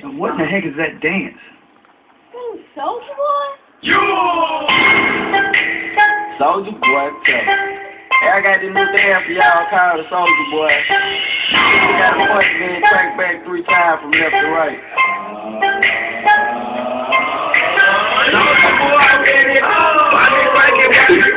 What in the heck is that dance? Soulja Boy? Yo! Soulja Boy, tell me. Hey, I got this new dance for y'all called the Soulja Boy. You got a punch and crack back 3 times from left to right. Soulja Boy, I ready to go. I been breaking back.